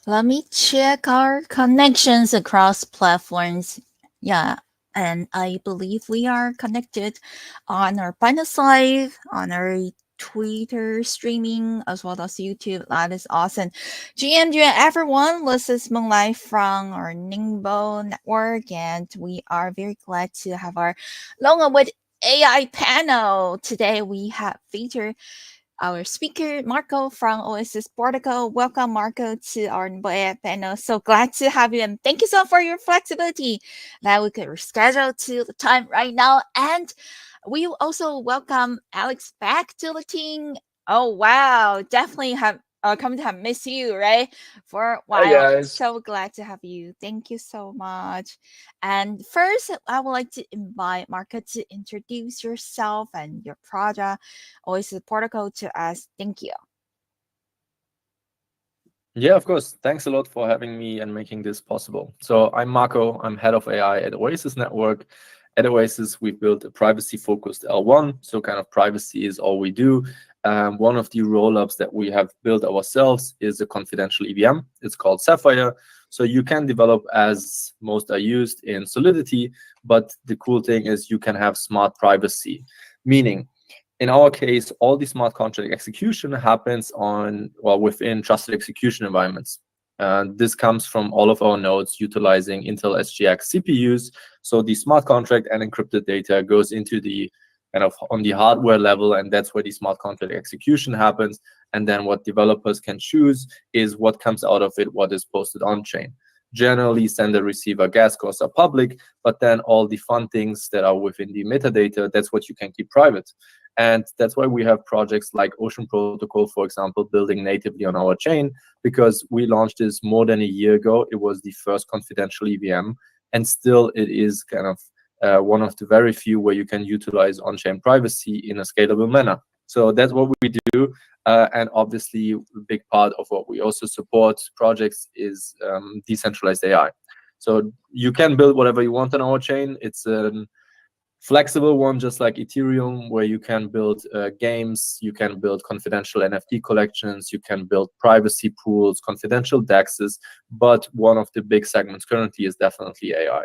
Let me check our connections across platforms. Yeah, and I believe we are connected on our Binance Live, on our Twitter streaming, as well as YouTube. That is awesome. GMG everyone, this is Moonlight from our Nimble network, and we are very glad to have our long awaited AI panel. Today we have featured our speaker, Marco from Oasis Portugal. Welcome, Marco, to our panel. So glad to have you, and thank you so much for your flexibility that we could reschedule to the time right now. And we also welcome Alex back to the team. Oh wow, definitely have come to have missed you, right? For a Hi while. guys. So glad to have you. Thank you so much. And first, I would like to invite Marco to introduce yourself and your project Oasis Portugal to us. Thank you. Yeah, of course. Thanks a lot for having me and making this possible. So I'm Marco. I'm head of AI at Oasis Network. At Oasis, we've built a privacy-focused L1. So kind of privacy is all we do. One of the rollups that we have built ourselves is a confidential EVM. It's called Sapphire. So you can develop as most are used in Solidity, but the cool thing is you can have smart privacy, meaning in our case, all the smart contract execution happens on well within trusted execution environments. This comes from all of our nodes utilizing Intel SGX CPUs. So the smart contract and encrypted data goes into the kind of on the hardware level, and that's where the smart contract execution happens. And then what developers can choose is what comes out of it, what is posted on chain. Generally, sender receiver gas costs are public, but then all the fun things that are within the metadata, that's what you can keep private. And that's why we have projects like Ocean Protocol, for example, building natively on our chain, because we launched this more than a year ago. It was the first confidential EVM, and still it is kind of one of the very few where you can utilize on-chain privacy in a scalable manner. So that's what we do. And obviously, a big part of what we also support projects is decentralized AI. So you can build whatever you want on our chain. It's an flexible one, just like Ethereum, where you can build games, you can build confidential NFT collections, you can build privacy pools, confidential DEXs. But one of the big segments currently is definitely AI.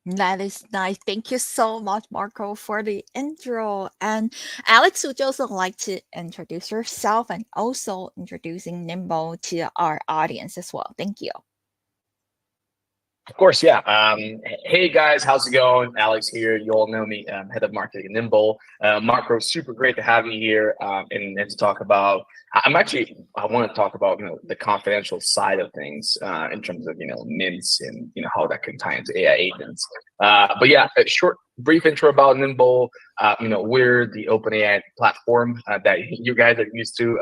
That is nice. Thank you so much, Marco, for the intro. And Alex, would you also like to introduce yourself and also introducing Nimble to our audience as well? Thank you. Of course, yeah. Hey guys, how's it going? Alex here. You all know me, head of marketing at Nimble. Marco, super great to have you here and to talk about. I want to talk about the confidential side of things in terms of mints and how that can tie into AI agents. But yeah, a short, brief intro about Nimble. We're the open AI platform that you guys are used to.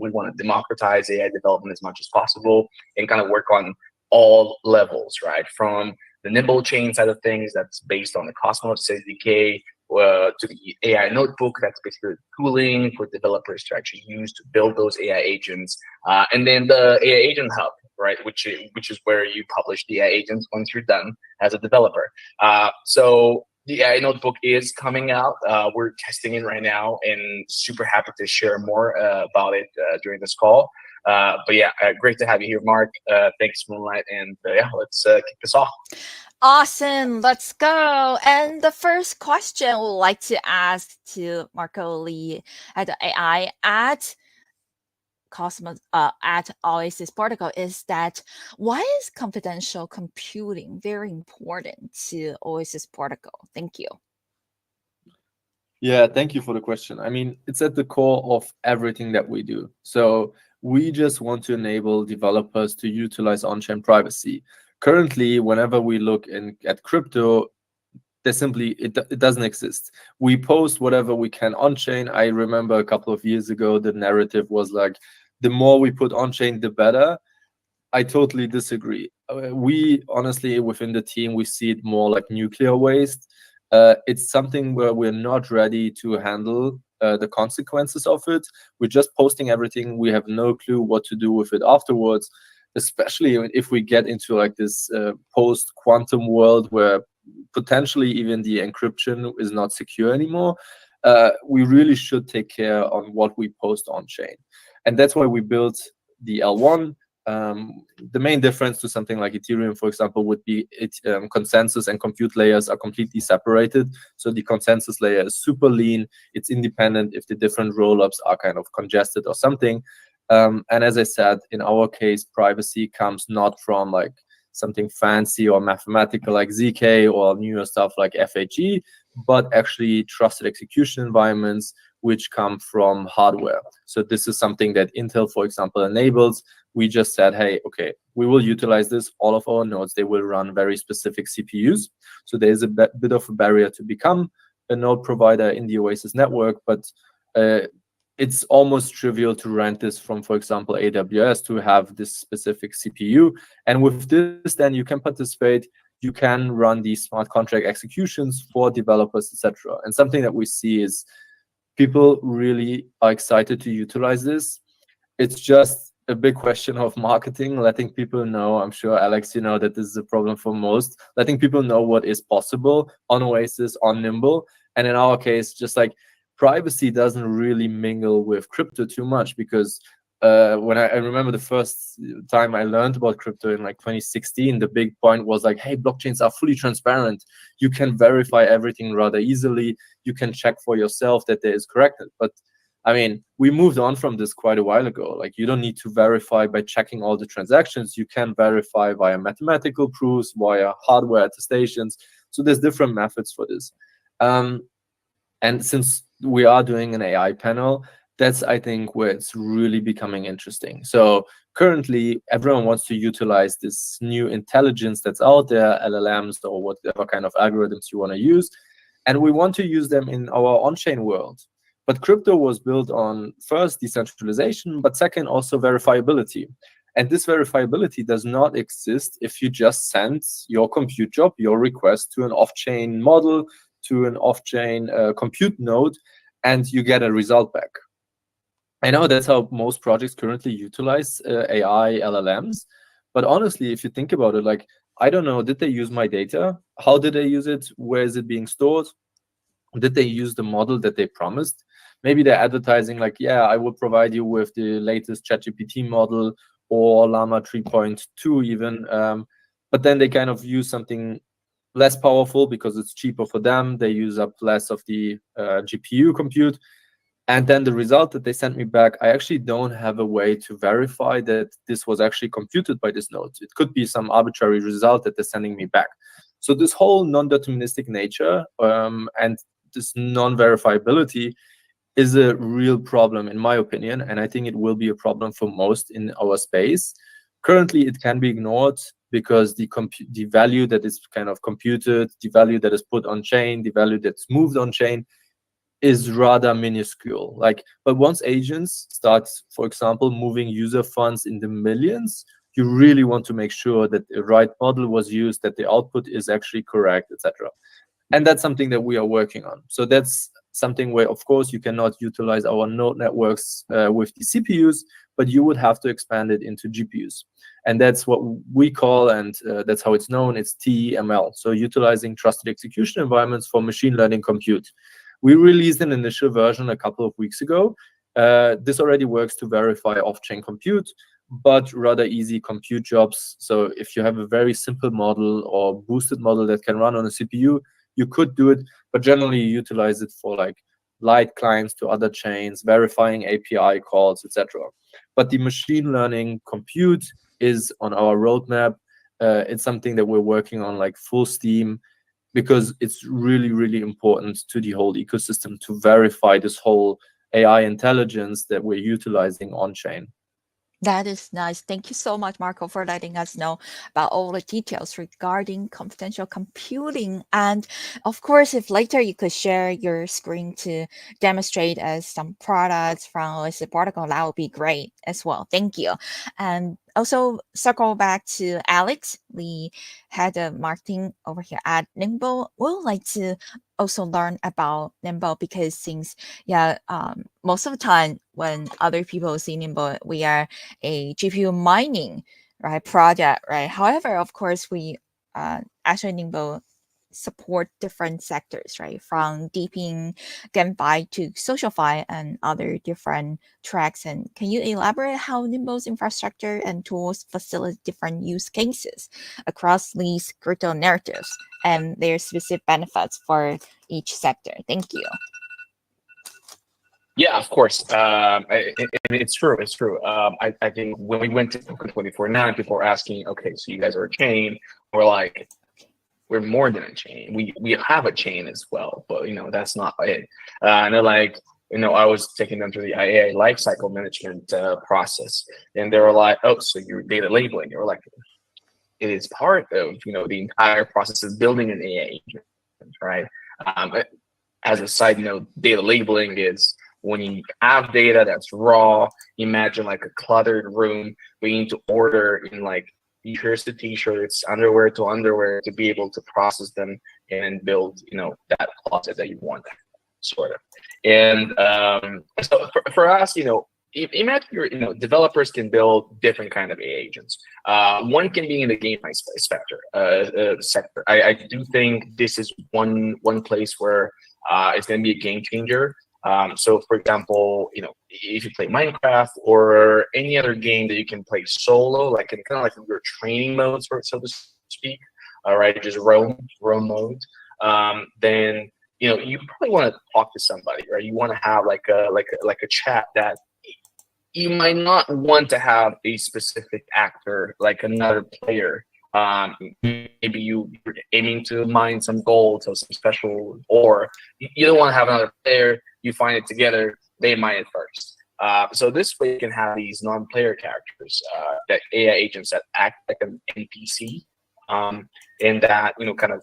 We want to democratize AI development as much as possible and kind of work on all levels, right? From the Nimble chain side of things, that's based on the Cosmos SDK, to the AI notebook, that's basically tooling for developers to actually use to build those AI agents, and then the AI agent hub, right? Which is where you publish the AI agents once you're done as a developer. So the AI notebook is coming out. We're testing it right now, and super happy to share more about it during this call. But yeah, great to have you here, Mark. Thanks, Moonlight, and yeah, let's kick this off. Awesome. Let's go. And the first question I would like to ask to Marco Lee at the AI at Oasis Protocol is that why is confidential computing very important to Oasis Protocol? Thank you. Yeah, thank you for the question. I mean, it's at the core of everything that we do. So we just want to enable developers to utilize on-chain privacy. Currently, whenever we look at crypto, there simply it doesn't exist. We post whatever we can on-chain. I remember a couple of years ago, the narrative was like, the more we put on-chain, the better. I totally disagree. We honestly, within the team, we see it more like nuclear waste. It's something where we're not ready to handle the consequences of it. We're just posting everything. We have no clue what to do with it afterwards, especially if we get into like this post-quantum world where potentially even the encryption is not secure anymore. We really should take care on what we post on chain. And that's why we built the L1. The main difference to something like Ethereum, for example, would be consensus and compute layers are completely separated. So the consensus layer is super lean. It's independent if the different rollups are kind of congested or something. And as I said, in our case, privacy comes not from like something fancy or mathematical like ZK or newer stuff like FHE, but actually trusted execution environments which come from hardware. So this is something that Intel, for example, enables. We just said, hey, okay, we will utilize this. All of our nodes, they will run very specific CPUs. So there is a bit of a barrier to become a node provider in the Oasis network, but it's almost trivial to rent this from, for example, AWS to have this specific CPU. And with this, then you can participate. You can run these smart contract executions for developers, etc. And something that we see is people really are excited to utilize this. It's just a big question of marketing, letting people know. I'm sure, Alex, you know that this is a problem for most, letting people know what is possible on Oasis, on Nimble. And in our case, just like privacy doesn't really mingle with crypto too much, because when I remember the first time I learned about crypto in like 2016, the big point was like, hey, blockchains are fully transparent. You can verify everything rather easily. You can check for yourself that there is correctness. But I mean, we moved on from this quite a while ago. Like, you don't need to verify by checking all the transactions. You can verify via mathematical proofs, via hardware attestations. So there's different methods for this. And since we are doing an AI panel, that's, I think, where it's really becoming interesting. So currently, everyone wants to utilize this new intelligence that's out there, LLMs or whatever kind of algorithms you want to use. And we want to use them in our on-chain world. But crypto was built on, first, decentralization, but second, also verifiability. And this verifiability does not exist if you just send your compute job, your request to an off-chain model, to an off-chain compute node, and you get a result back. I know that's how most projects currently utilize AI LLMs. But honestly, if you think about it, like, I don't know, did they use my data? How did they use it? Where is it being stored? Did they use the model that they promised? Maybe they're advertising like, yeah, I will provide you with the latest ChatGPT model or Llama 3.2 even. But then they kind of use something less powerful because it's cheaper for them. They use up less of the GPU compute. And then the result that they sent me back, I actually don't have a way to verify that this was actually computed by this node. It could be some arbitrary result that they're sending me back. So this whole non-deterministic nature and this non-verifiability is a real problem, in my opinion, and I think it will be a problem for most in our space. Currently, it can be ignored because the value that is kind of computed, the value that is put on chain, the value that's moved on chain is rather minuscule. Like, but once agents start, for example, moving user funds in the millions, you really want to make sure that the right model was used, that the output is actually correct, etc. And that's something that we are working on. So that's something where, of course, you cannot utilize our node networks with the CPUs, but you would have to expand it into GPUs. And that's what we call, and that's how it's known, it's TEML. So utilizing trusted execution environments for machine learning compute. We released an initial version a couple of weeks ago. This already works to verify off-chain compute, but rather easy compute jobs. So if you have a very simple model or boosted model that can run on a CPU, you could do it, but generally you utilize it for like light clients to other chains, verifying API calls, etc. But the machine learning compute is on our roadmap. It's something that we're working on like full steam, because it's really, really important to the whole ecosystem to verify this whole AI intelligence that we're utilizing on chain. That is nice. Thank you so much, Marco, for letting us know about all the details regarding confidential computing. And of course, if later you could share your screen to demonstrate as some products from Oasis protocol, that would be great as well. Thank you. And also circle back to Alex, the head of marketing over here at Nimble. We'd like to also learn about Nimble, because since most of the time when other people see Nimble, we are a GPU mining project, right? However, of course, we actually Nimble support different sectors, right? From deeping GameFi to SocialFi and other different tracks. And can you elaborate how Nimble's infrastructure and tools facilitate different use cases across these crypto narratives and their specific benefits for each sector? Thank you. Yeah, of course. It's true. It's true. I think when we went to 24/9, people were asking, okay, so you guys are a chain. We're like, we're more than a chain. We have a chain as well, but that's not it. And they're like, I was taking them through the AI lifecycle management process, and they were like, oh, so you're data labeling. They were like, it is part of the entire process of building an AI agent, right? As a side note, data labeling is when you have data that's raw. Imagine like a cluttered room where you need to order in like t-shirts to t-shirts, underwear to underwear to be able to process them and build that closet that you want, sort of. And so for us, imagine developers can build different kind of AI agents. One can be in the GameFi sector. I do think this is one place where it's going to be a game changer. So for example, if you play Minecraft or any other game that you can play solo, like in kind of like your training modes, so to speak, right, just roam mode, then you probably want to talk to somebody, right? You want to have like a chat that you might not want to have a specific actor, like another player. Maybe you're aiming to mine some gold or some special, or you don't want to have another player. You find it together, they mine it first. So this way you can have these non-player characters, that AI agents that act like an NPC, and that kind of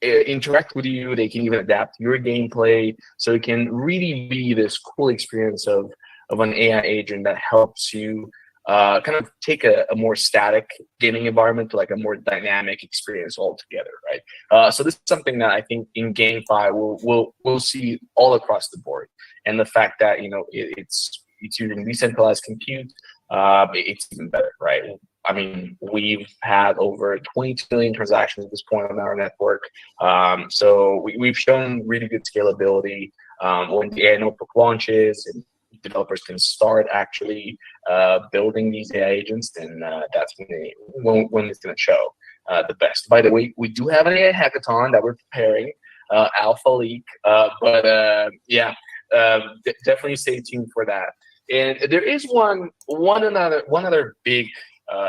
interact with you. They can even adapt your gameplay, so it can really be this cool experience of an AI agent that helps you kind of take a more static gaming environment to like a more dynamic experience altogether, right? So this is something that I think in GameFi we'll see all across the board, and the fact that it's using decentralized compute, it's even better, right? I mean, we've had over 22 million transactions at this point on our network, so we've shown really good scalability. When the AI notebook launches and developers can start actually building these AI agents, then that's when it's going to show the best. By the way, we do have an AI hackathon that we're preparing, alpha leak, but yeah, definitely stay tuned for that. And there is one other big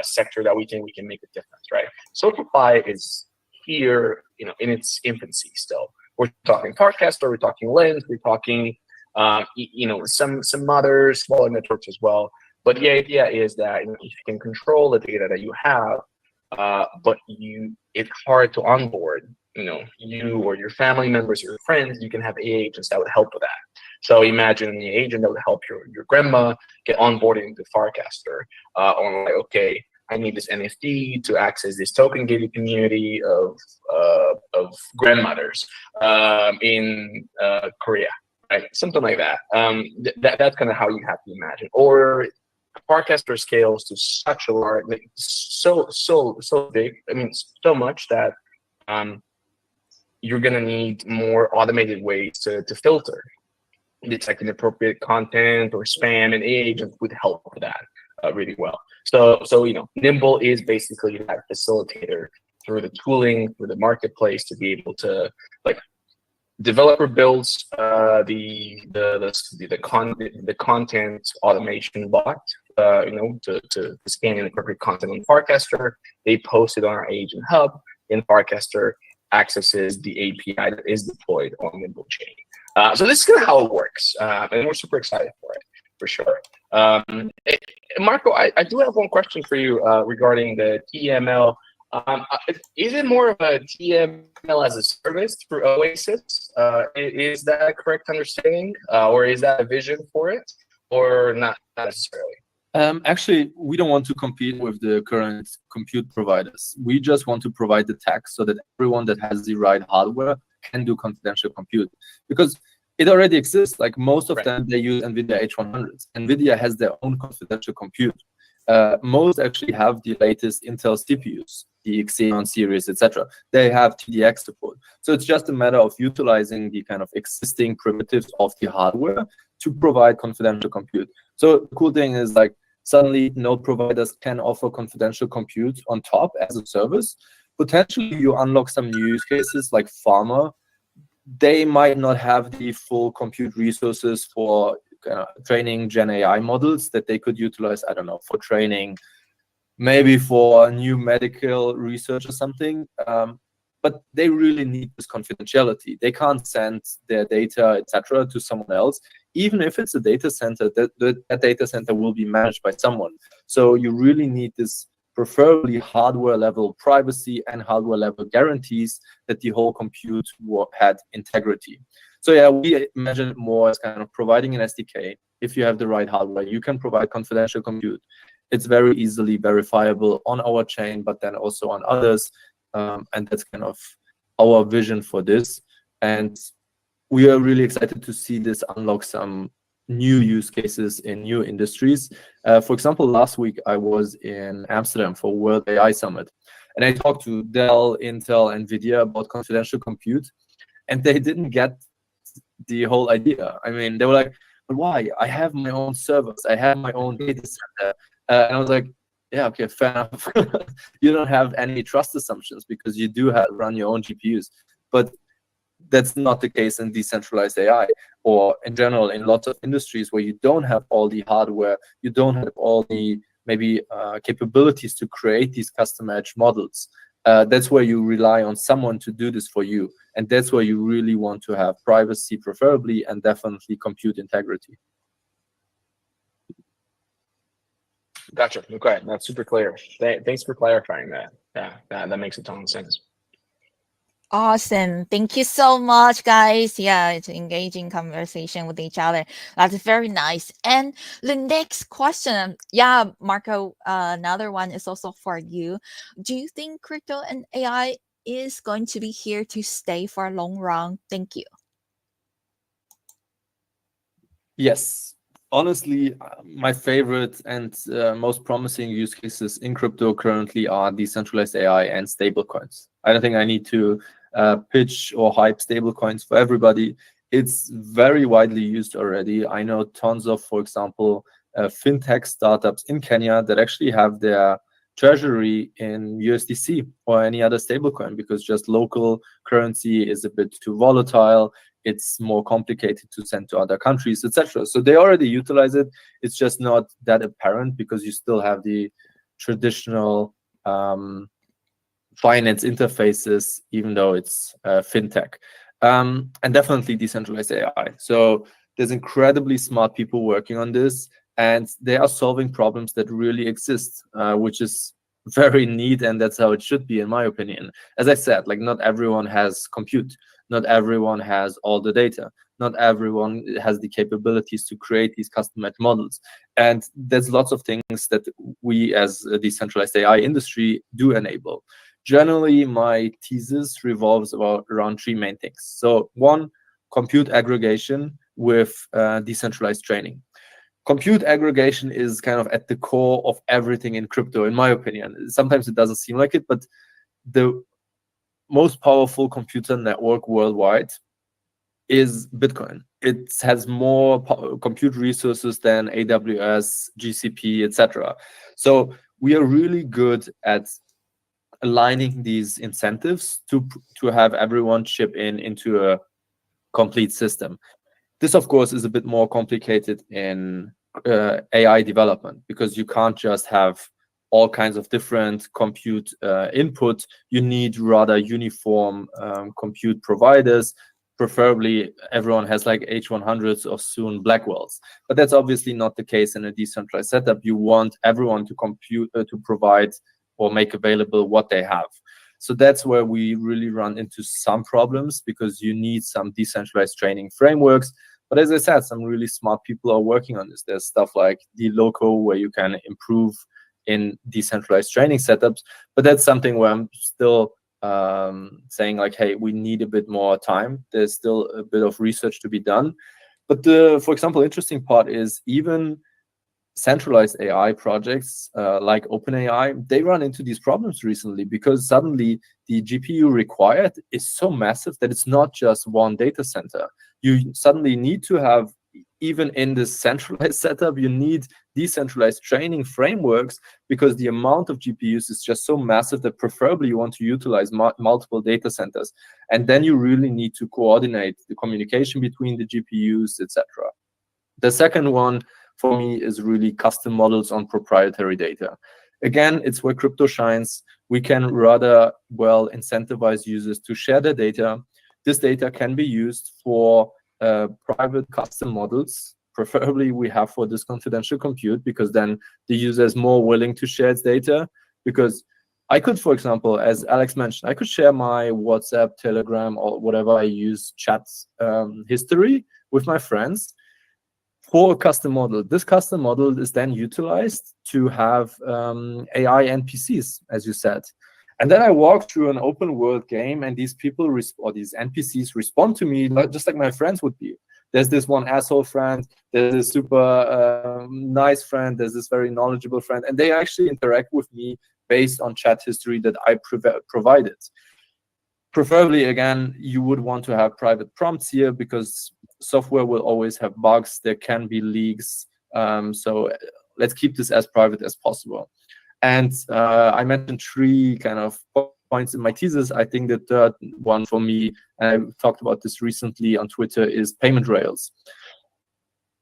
sector that we think we can make a difference, right? SocialFi is here, in its infancy still. We're talking Parkcaster, we're talking Lens, we're talking some other smaller networks as well. But the idea is that if you can control the data that you have, but it's hard to onboard, you or your family members, your friends, you can have AI agents that would help with that. So imagine the agent that would help your grandma get onboarded into Farcaster, on like, okay, I need this NFT to access this token gated community of grandmothers in Korea. Right, something like that. That's kind of how you have to imagine. Or Farcaster scales to such a large, so big. I mean, so much that you're gonna need more automated ways to filter, detect inappropriate content or spam, and AI agents would help with that really well. So Nimble is basically that facilitator through the tooling, through the marketplace, to be able to developer builds the content automation bot, to scan inappropriate content on Farcaster. They post it on our agent hub, and Farcaster accesses the API that is deployed on Nimble chain. So this is kind of how it works, and we're super excited for it, for sure. Marco, I do have one question for you regarding the TML. Is it more of a TML as a service through Oasis? Is that a correct understanding, or is that a vision for it, or not necessarily? Actually, we don't want to compete with the current compute providers. We just want to provide the tech so that everyone that has the right hardware can do confidential compute, because it already exists. Like most of them, they use NVIDIA H100s. NVIDIA has their own confidential compute. Most actually have the latest Intel CPUs. the Xeon series, etc. They have TDX support. So it's just a matter of utilizing the kind of existing primitives of the hardware to provide confidential compute. So the cool thing is, like, suddenly node providers can offer confidential compute on top as a service. Potentially you unlock some new use cases like pharma. They might not have the full compute resources for training Gen AI models that they could utilize, I don't know, for training, maybe for new medical research or something. But they really need this confidentiality. They can't send their data, etc., to someone else. Even if it's a data center, that data center will be managed by someone. So you really need this preferably hardware level privacy and hardware level guarantees that the whole compute had integrity. So yeah, we imagine it more as kind of providing an SDK. If you have the right hardware, you can provide confidential compute. It's very easily verifiable on our chain, but then also on others. And that's kind of our vision for this. And we are really excited to see this unlock some new use cases in new industries. For example, last week I was in Amsterdam for World AI Summit, and I talked to Dell, Intel, NVIDIA about confidential compute, and they didn't get the whole idea. I mean, they were like, but why? I have my own servers, I have my own data center. And I was like, yeah, okay, fair enough. You don't have any trust assumptions because you do run your own GPUs. But that's not the case in decentralized AI, or in general in lots of industries where you don't have all the hardware, you don't have all the maybe capabilities to create these custom edge models. That's where you rely on someone to do this for you. And that's where you really want to have privacy, preferably, and definitely compute integrity. Gotcha. Okay, that's super clear. Thanks for clarifying that. Yeah, that makes a ton of sense. Awesome. Thank you so much, guys. Yeah, it's engaging conversation with each other. That's very nice. And the next question, yeah, Marco, another one is also for you. Do you think crypto and AI is going to be here to stay for a long run? Thank you. Yes. Honestly, my favorite and most promising use cases in crypto currently are decentralized AI and stablecoins. I don't think I need to pitch or hype stablecoins for everybody. It's very widely used already. I know tons of, for example, fintech startups in Kenya that actually have their treasury in USDC or any other stablecoin, because just local currency is a bit too volatile. It's more complicated to send to other countries, etc. So they already utilize it. It's just not that apparent because you still have the traditional finance interfaces, even though it's fintech. And definitely decentralized AI. So there's incredibly smart people working on this, and they are solving problems that really exist, which is very neat, and that's how it should be, in my opinion. As I said, like, not everyone has compute, not everyone has all the data, not everyone has the capabilities to create these custom-made models, and there's lots of things that we as a decentralized AI industry do enable. Generally, my thesis revolves around three main things. So one, compute aggregation with decentralized training. Compute aggregation is kind of at the core of everything in crypto, in my opinion. Sometimes it doesn't seem like it, but the most powerful computer network worldwide is Bitcoin. It has more compute resources than AWS, GCP, etc. So we are really good at aligning these incentives to have everyone chip into a complete system. This, of course, is a bit more complicated in AI development, because you can't just have all kinds of different compute input. You need rather uniform compute providers. Preferably, everyone has like H100s or soon Blackwells. But that's obviously not the case in a decentralized setup. You want everyone to provide or make available what they have. So that's where we really run into some problems, because you need some decentralized training frameworks. But as I said, some really smart people are working on this. There's stuff like dLoco, where you can improve in decentralized training setups. But that's something where I'm still saying, like, hey, we need a bit more time. There's still a bit of research to be done. But the, for example, interesting part is, even centralized AI projects like OpenAI, they run into these problems recently because suddenly the GPU required is so massive that it's not just one data center. You suddenly need to have, even in this centralized setup, you need decentralized training frameworks because the amount of GPUs is just so massive that preferably you want to utilize multiple data centers. And then you really need to coordinate the communication between the GPUs, etc. The second one for me is really custom models on proprietary data. Again, it's where crypto shines. We can rather well incentivize users to share their data. This data can be used for private custom models. Preferably we have for this confidential compute, because then the user is more willing to share its data. Because I could, for example, as Alex mentioned, I could share my WhatsApp, Telegram, or whatever I use chat history with my friends for a custom model. This custom model is then utilized to have AI NPCs, as you said. And then I walk through an open world game, and these people or these NPCs respond to me just like my friends would be. There's this one asshole friend, there's this super nice friend, there's this very knowledgeable friend, and they actually interact with me based on chat history that I provided. Preferably, again, you would want to have private prompts here because software will always have bugs. There can be leaks. So let's keep this as private as possible. And I mentioned 3 kind of points in my thesis. I think the third one for me, and I talked about this recently on Twitter, is payment rails.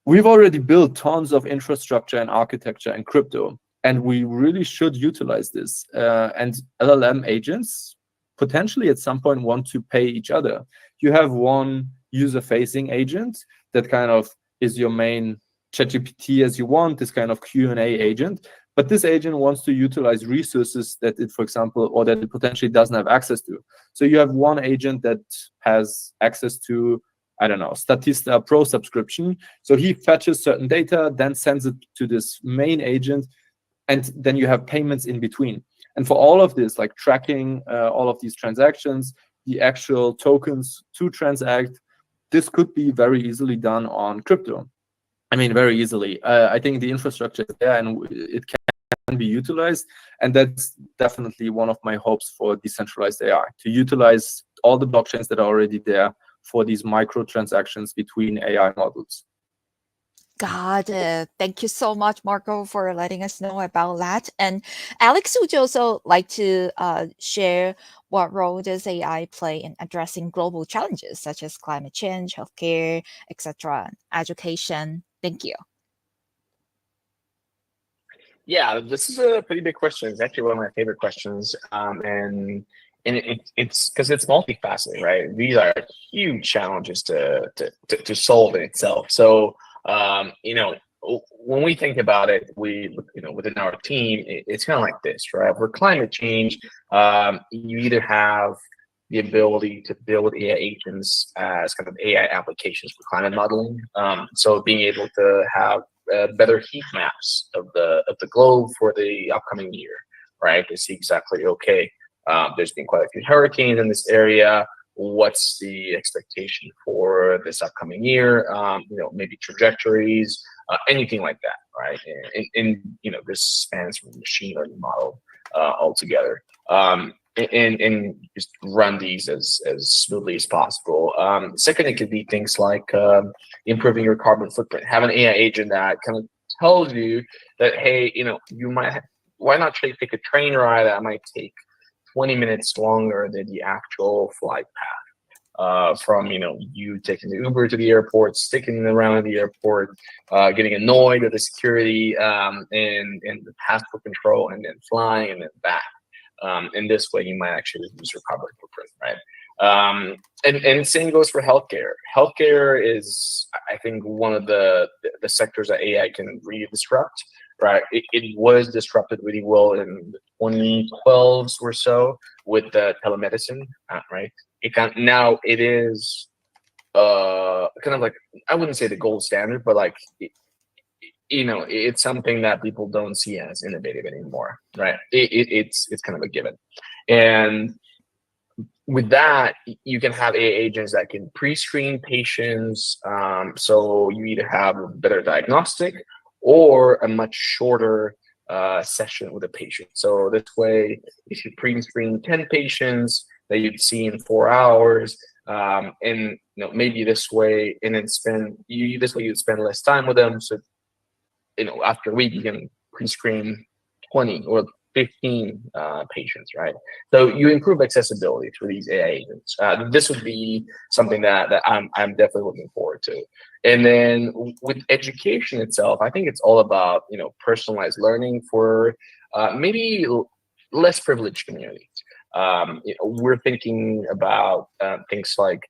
We've already built tons of infrastructure and architecture in crypto, and we really should utilize this. And LLM agents potentially at some point want to pay each other. You have one user-facing agent that kind of is your main ChatGPT as you want, this kind of Q&A agent. But this agent wants to utilize resources that it, for example, or that it potentially doesn't have access to. So you have one agent that has access to, I don't know, Statista Pro subscription. So he fetches certain data, then sends it to this main agent, and then you have payments in between. And for all of this, like tracking all of these transactions, the actual tokens to transact, this could be very easily done on crypto. I mean, very easily. I think the infrastructure is there and it can be utilized. And that's definitely one of my hopes for decentralized AI, to utilize all the blockchains that are already there for these microtransactions between AI models. Got it. Thank you so much, Marco, for letting us know about that. And Alex, would you also like to share what role does AI play in addressing global challenges such as climate change, healthcare, etc., education? Thank you. Yeah, this is a pretty big question. It's actually one of my favorite questions, and it's because it's multifaceted, right? These are huge challenges to solve in itself. So when we think about it, within our team, it's kind of like this, right? For climate change, you either have the ability to build AI agents as kind of AI applications for climate modeling. So being able to have better heat maps of the globe for the upcoming year, right? To see exactly, okay, there's been quite a few hurricanes in this area. What's the expectation for this upcoming year? Maybe trajectories, anything like that, right? And this spans from the machine learning model altogether. And just run these as smoothly as possible. Second, it could be things like improving your carbon footprint. Have an AI agent that kind of tells you that, hey, you might why not take a train ride that might take 20 minutes longer than the actual flight path. From you taking the Uber to the airport, sticking around the airport, getting annoyed with the security and the passport control, and then flying and then back. In this way, you might actually reduce your carbon footprint, right? And same goes for healthcare. Healthcare is, I think, one of the sectors that AI can really disrupt, right? It was disrupted really well in the 2012s or so with telemedicine, right? Now it is kind of like, I wouldn't say the gold standard, but like it's something that people don't see as innovative anymore, right? It's kind of a given. And with that, you can have AI agents that can pre-screen patients. So you either have a better diagnostic, or a much shorter session with a patient. So this way, if you pre-screen 10 patients that you'd see in 4 hours, and maybe this way, and then this way you'd spend less time with them. So after a week you can pre-screen 20 or 15 patients, right? So you improve accessibility through these AI agents. This would be something that I'm definitely looking forward to. And then with education itself, I think it's all about personalized learning for maybe less privileged communities. We're thinking about things like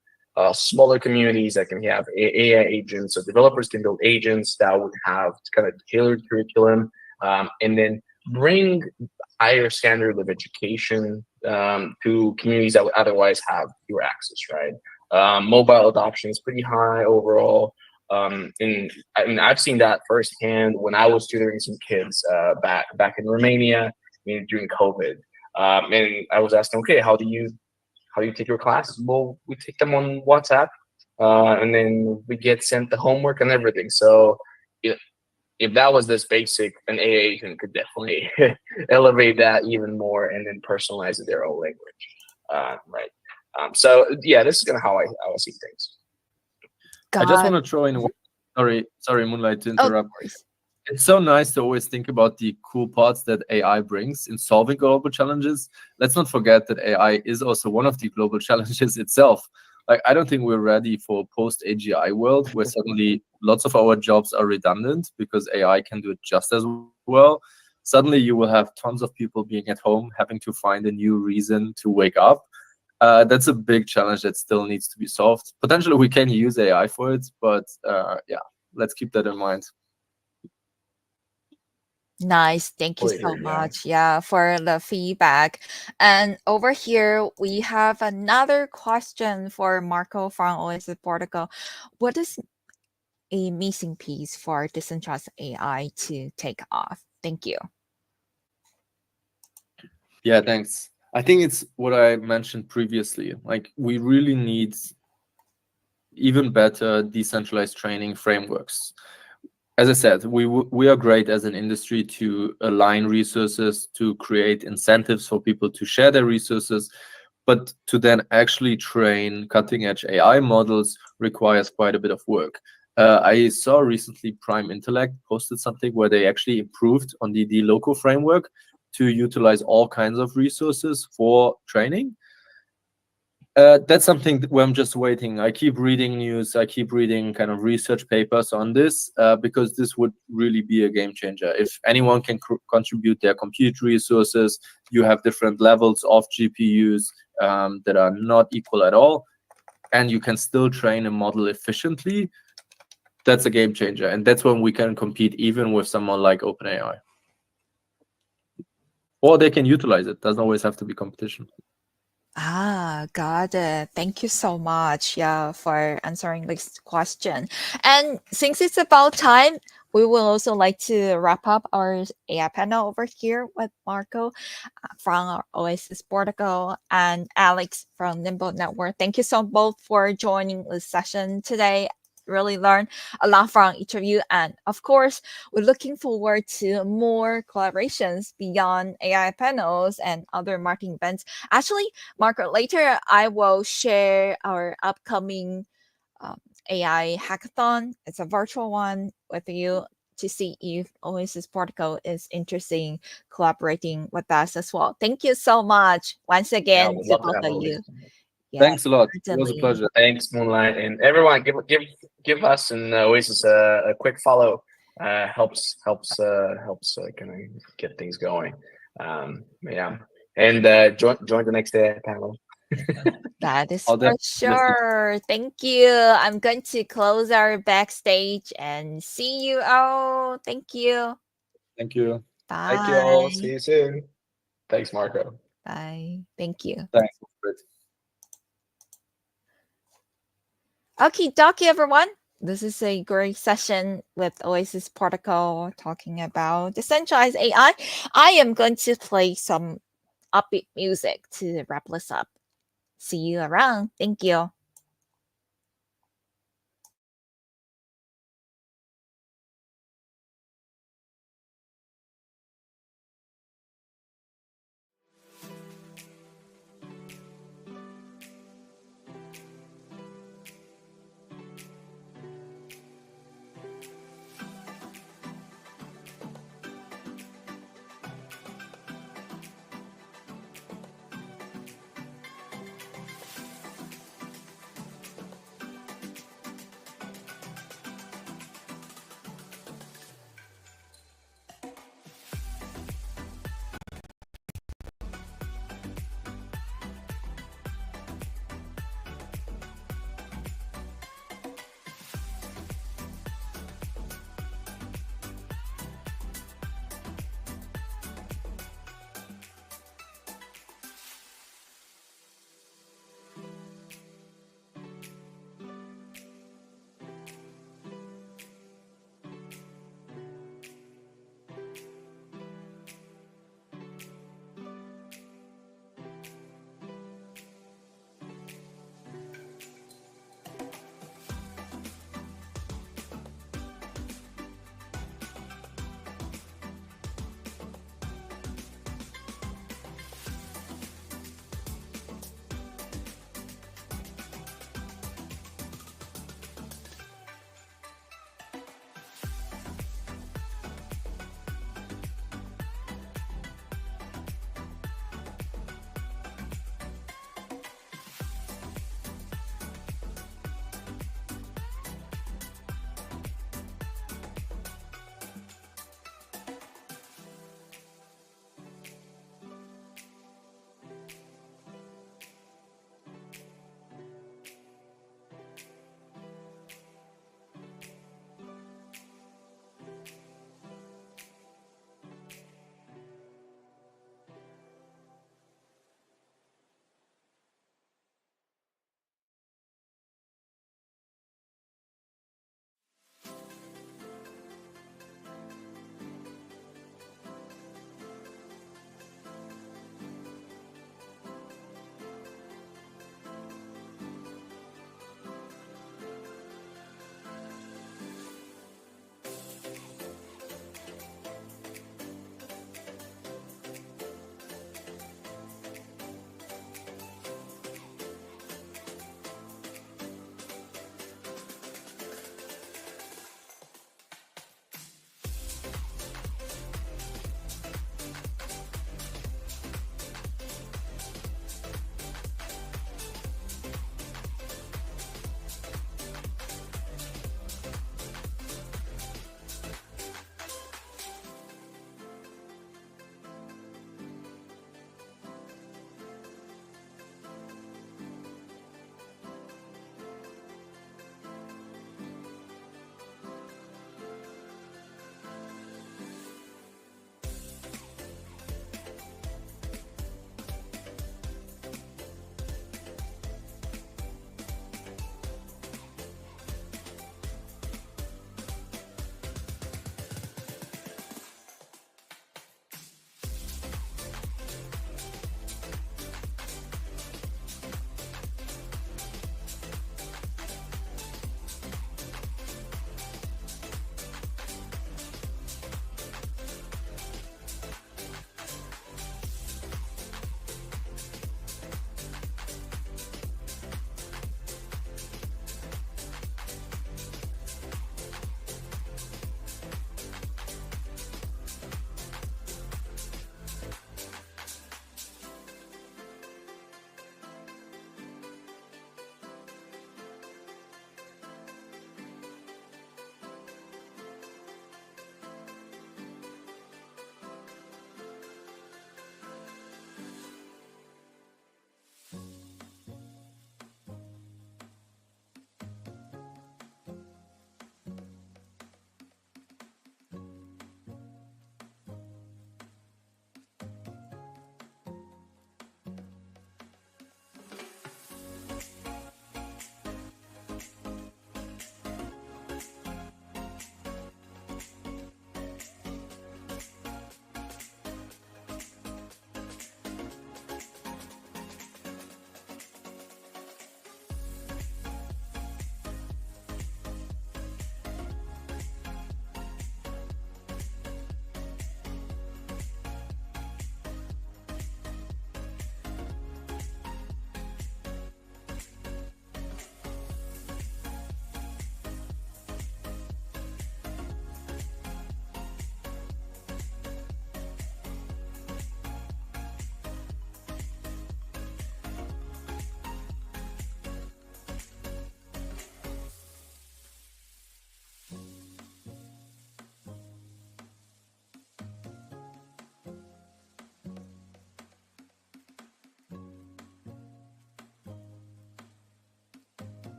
smaller communities that can have AI agents, so developers can build agents that would have kind of tailored curriculum, and then bring higher standard of education to communities that would otherwise have fewer access, right? Mobile adoption is pretty high overall. And I mean, I've seen that firsthand when I was tutoring some kids back in Romania, during COVID. And I was asking, okay, how do you take your classes? Well, we take them on WhatsApp, and then we get sent the homework and everything. So if that was this basic, an AA agent could definitely elevate that even more and then personalize it their own language, right? So yeah, this is kind of how I see things. I just God. want to throw in one. Sorry, Moonlight, to Oh, interrupt. of course. It's so nice to always think about the cool parts that AI brings in solving global challenges. Let's not forget that AI is also one of the global challenges itself. Like, I don't think we're ready for post-AGI world where suddenly lots of our jobs are redundant because AI can do it just as well. Suddenly you will have tons of people being at home having to find a new reason to wake up. That's a big challenge that still needs to be solved. Potentially we can use AI for it, but yeah, let's keep that in mind. Nice. Thank you so Yeah. much. Yeah, for the feedback. And over here, we have another question for Marco from Oasis Portugal. What is a missing piece for decentralized AI to take off? Thank you. Yeah, thanks. I think it's what I mentioned previously. Like, we really need even better decentralized training frameworks. As I said, we are great as an industry to align resources, to create incentives for people to share their resources, but to then actually train cutting edge AI models requires quite a bit of work. I saw recently Prime Intellect posted something where they actually improved on the local framework to utilize all kinds of resources for training. That's something where I'm just waiting. I keep reading news. I keep reading kind of research papers on this because this would really be a game changer. If anyone can contribute their compute resources, you have different levels of GPUs that are not equal at all, and you can still train a model efficiently. That's a game changer. And that's when we can compete even with someone like OpenAI. Or they can utilize it. Doesn't always have to be competition. Got it. Thank you so much, yeah, for answering this question. And since it's about time, we will also like to wrap up our AI panel over here with Marco from our Oasis Portugal and Alex from Nimble Network. Thank you so both for joining this session today. Really learned a lot from each of you. And of course, we're looking forward to more collaborations beyond AI panels and other marketing events. Actually, Marco, later I will share our upcoming AI hackathon. It's a virtual one with you to see if Oasis Portugal is interested in collaborating with us as well. Thank you so much once Yeah, I again would to love to both have of Oasis. you. Yeah, Thanks a lot. It was a certainly. pleasure. Thanks, Moonlight, and everyone. Give us and Oasis a quick follow. Helps kind of get things going. Yeah, and join the next day panel. That is I'll for definitely listen. sure. Thank you. I'm going to close our backstage and see you all. Thank you. Thank you. Thank you all. Bye. See you soon. Thanks, Marco. Bye. Thank you. Thanks. Okie dokie, everyone. This is a great session with Oasis Protocol talking about decentralized AI. I am going to play some upbeat music to wrap this up. See you around. Thank you.